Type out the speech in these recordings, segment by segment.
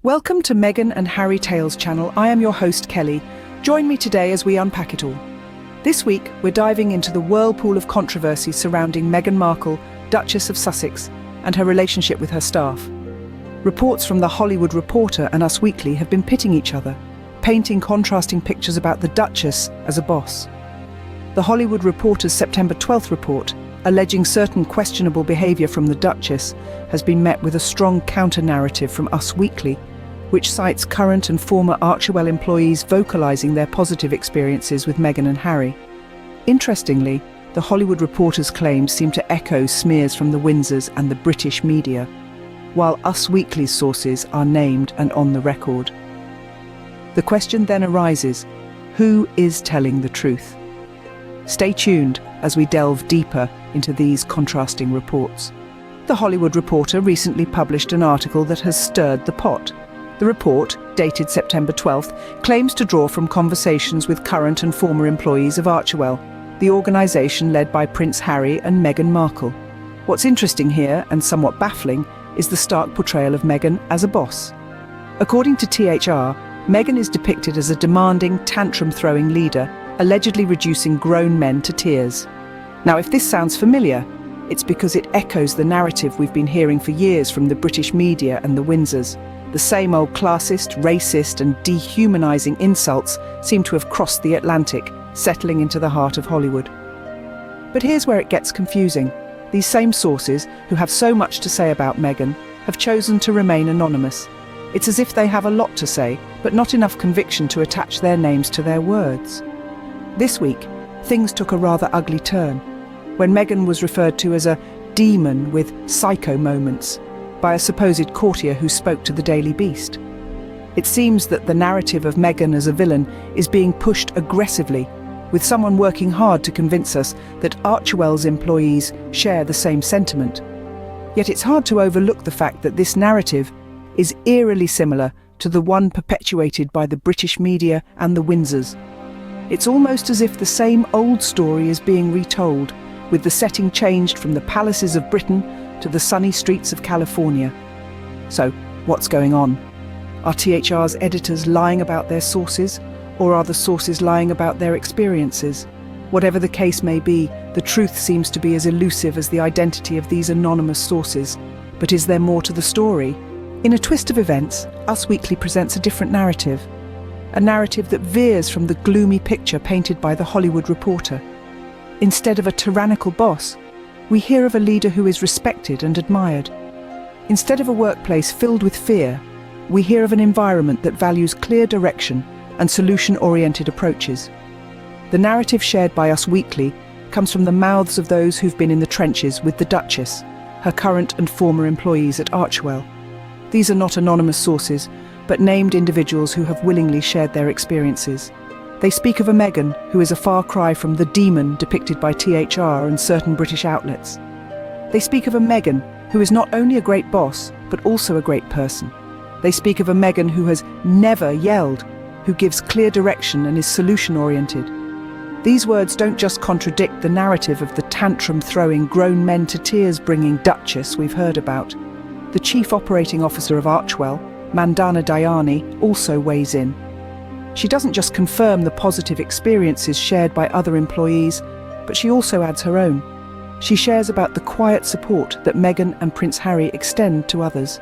Welcome to Meghan and Harry Tales channel. I am your host, Kelly. Join me today as we unpack it all. This week, we're diving into the whirlpool of controversy surrounding Meghan Markle, Duchess of Sussex, and her relationship with her staff. Reports from The Hollywood Reporter and Us Weekly have been pitting each other, painting contrasting pictures about the Duchess as a boss. The Hollywood Reporter's September 12th report, alleging certain questionable behaviour from the Duchess, has been met with a strong counter-narrative from Us Weekly, which cites current and former Archewell employees vocalising their positive experiences with Meghan and Harry. Interestingly, The Hollywood Reporter's claims seem to echo smears from the Windsors and the British media, while Us Weekly's sources are named and on the record. The question then arises, who is telling the truth? Stay tuned as we delve deeper into these contrasting reports. The Hollywood Reporter recently published an article that has stirred the pot. The report, dated September 12th, claims to draw from conversations with current and former employees of Archewell, the organisation led by Prince Harry and Meghan Markle. What's interesting here, and somewhat baffling, is the stark portrayal of Meghan as a boss. According to THR, Meghan is depicted as a demanding, tantrum-throwing leader, allegedly reducing grown men to tears. Now, if this sounds familiar, it's because it echoes the narrative we've been hearing for years from the British media and the Windsors. The same old classist, racist and dehumanising insults seem to have crossed the Atlantic, settling into the heart of Hollywood. But here's where it gets confusing. These same sources, who have so much to say about Meghan, have chosen to remain anonymous. It's as if they have a lot to say, but not enough conviction to attach their names to their words. This week, things took a rather ugly turn, when Meghan was referred to as a demon with psycho moments by a supposed courtier who spoke to the Daily Beast. It seems that the narrative of Meghan as a villain is being pushed aggressively, with someone working hard to convince us that Archewell's employees share the same sentiment. Yet it's hard to overlook the fact that this narrative is eerily similar to the one perpetuated by the British media and the Windsors. It's almost as if the same old story is being retold, with the setting changed from the palaces of Britain to the sunny streets of California. So, what's going on? Are THR's editors lying about their sources, or are the sources lying about their experiences? Whatever the case may be, the truth seems to be as elusive as the identity of these anonymous sources. But is there more to the story? In a twist of events, Us Weekly presents a different narrative. A narrative that veers from the gloomy picture painted by The Hollywood Reporter. Instead of a tyrannical boss, we hear of a leader who is respected and admired. Instead of a workplace filled with fear, we hear of an environment that values clear direction and solution-oriented approaches. The narrative shared by Us Weekly comes from the mouths of those who've been in the trenches with the Duchess, her current and former employees at Archewell. These are not anonymous sources, but named individuals who have willingly shared their experiences. They speak of a Meghan who is a far cry from the demon depicted by THR and certain British outlets. They speak of a Meghan who is not only a great boss, but also a great person. They speak of a Meghan who has never yelled, who gives clear direction and is solution-oriented. These words don't just contradict the narrative of the tantrum-throwing, grown men to tears-bringing Duchess we've heard about. The Chief Operating Officer of Archewell, Mandana Dayani, also weighs in. She doesn't just confirm the positive experiences shared by other employees, but she also adds her own. She shares about the quiet support that Meghan and Prince Harry extend to others.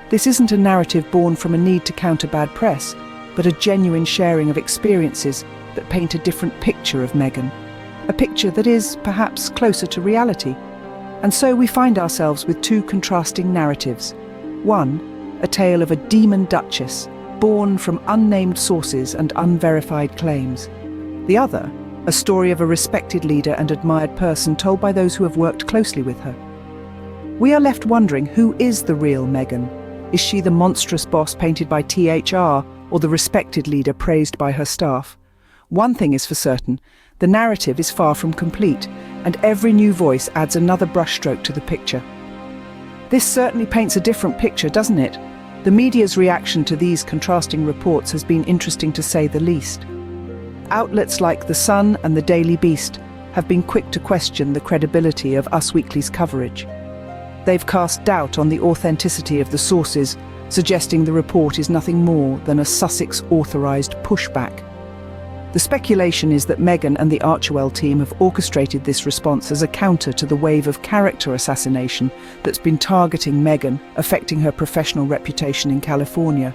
This isn't a narrative born from a need to counter bad press, but a genuine sharing of experiences that paint a different picture of Meghan. A picture that is, perhaps, closer to reality. And so we find ourselves with two contrasting narratives. One, a tale of a demon Duchess, born from unnamed sources and unverified claims. The other, a story of a respected leader and admired person told by those who have worked closely with her. We are left wondering, who is the real Meghan? Is she the monstrous boss painted by THR, or the respected leader praised by her staff? One thing is for certain, the narrative is far from complete, and every new voice adds another brushstroke to the picture. This certainly paints a different picture, doesn't it? The media's reaction to these contrasting reports has been interesting to say the least. Outlets like The Sun and the Daily Beast have been quick to question the credibility of Us Weekly's coverage. They've cast doubt on the authenticity of the sources suggesting the report is nothing more than a Sussex-authorised pushback. The speculation is that Meghan and the Archewell team have orchestrated this response as a counter to the wave of character assassination that's been targeting Meghan, affecting her professional reputation in California.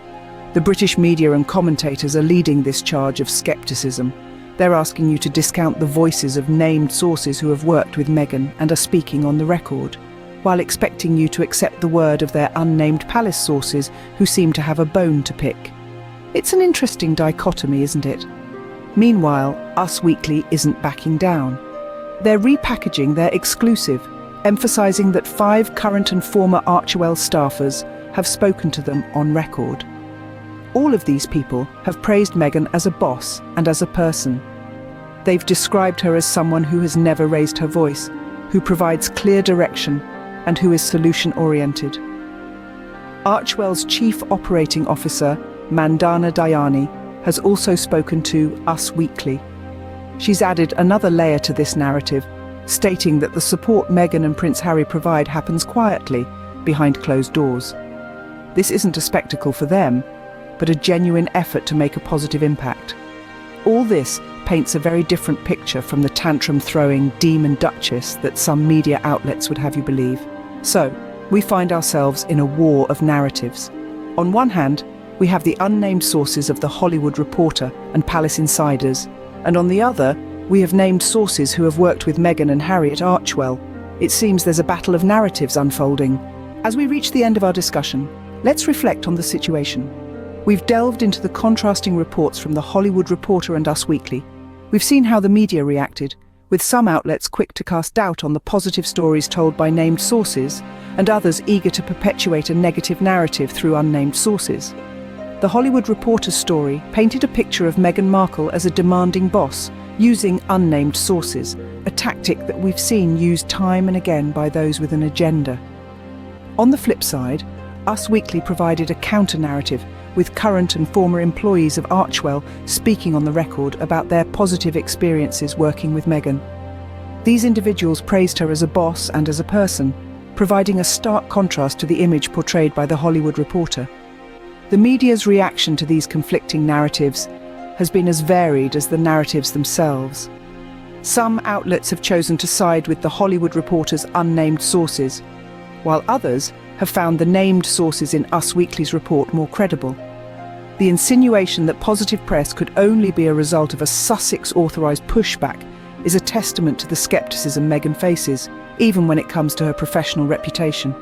The British media and commentators are leading this charge of skepticism. They're asking you to discount the voices of named sources who have worked with Meghan and are speaking on the record, while expecting you to accept the word of their unnamed palace sources who seem to have a bone to pick. It's an interesting dichotomy, isn't it? Meanwhile, Us Weekly isn't backing down. They're repackaging their exclusive, emphasising that 5 current and former Archewell staffers have spoken to them on record. All of these people have praised Meghan as a boss and as a person. They've described her as someone who has never raised her voice, who provides clear direction, and who is solution-oriented. Archewell's Chief Operating Officer, Mandana Dayani, has also spoken to Us Weekly. She's added another layer to this narrative, stating that the support Meghan and Prince Harry provide happens quietly, behind closed doors. This isn't a spectacle for them, but a genuine effort to make a positive impact. All this paints a very different picture from the tantrum-throwing demon Duchess that some media outlets would have you believe. So, we find ourselves in a war of narratives. On one hand, we have the unnamed sources of The Hollywood Reporter and Palace insiders, and on the other, we have named sources who have worked with Meghan and Harry at Archewell. It seems there's a battle of narratives unfolding. As we reach the end of our discussion, let's reflect on the situation. We've delved into the contrasting reports from The Hollywood Reporter and Us Weekly. We've seen how the media reacted, with some outlets quick to cast doubt on the positive stories told by named sources, and others eager to perpetuate a negative narrative through unnamed sources. The Hollywood Reporter's story painted a picture of Meghan Markle as a demanding boss, using unnamed sources, a tactic that we've seen used time and again by those with an agenda. On the flip side, Us Weekly provided a counter-narrative, with current and former employees of Archewell speaking on the record about their positive experiences working with Meghan. These individuals praised her as a boss and as a person, providing a stark contrast to the image portrayed by The Hollywood Reporter. The media's reaction to these conflicting narratives has been as varied as the narratives themselves. Some outlets have chosen to side with The Hollywood Reporter's unnamed sources, while others have found the named sources in Us Weekly's report more credible. The insinuation that positive press could only be a result of a Sussex-authorised pushback is a testament to the scepticism Meghan faces, even when it comes to her professional reputation.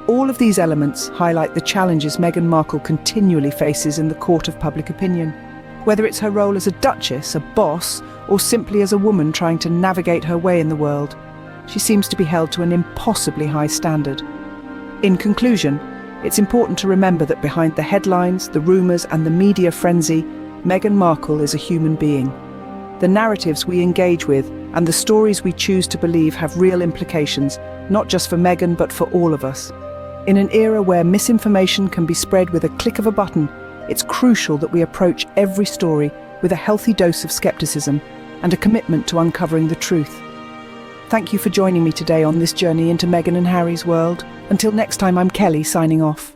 All of these elements highlight the challenges Meghan Markle continually faces in the court of public opinion. Whether it's her role as a duchess, a boss, or simply as a woman trying to navigate her way in the world, she seems to be held to an impossibly high standard. In conclusion, it's important to remember that behind the headlines, the rumours and the media frenzy, Meghan Markle is a human being. The narratives we engage with and the stories we choose to believe have real implications, not just for Meghan but for all of us. In an era where misinformation can be spread with a click of a button, it's crucial that we approach every story with a healthy dose of skepticism and a commitment to uncovering the truth. Thank you for joining me today on this journey into Meghan and Harry's world. Until next time, I'm Kelly, signing off.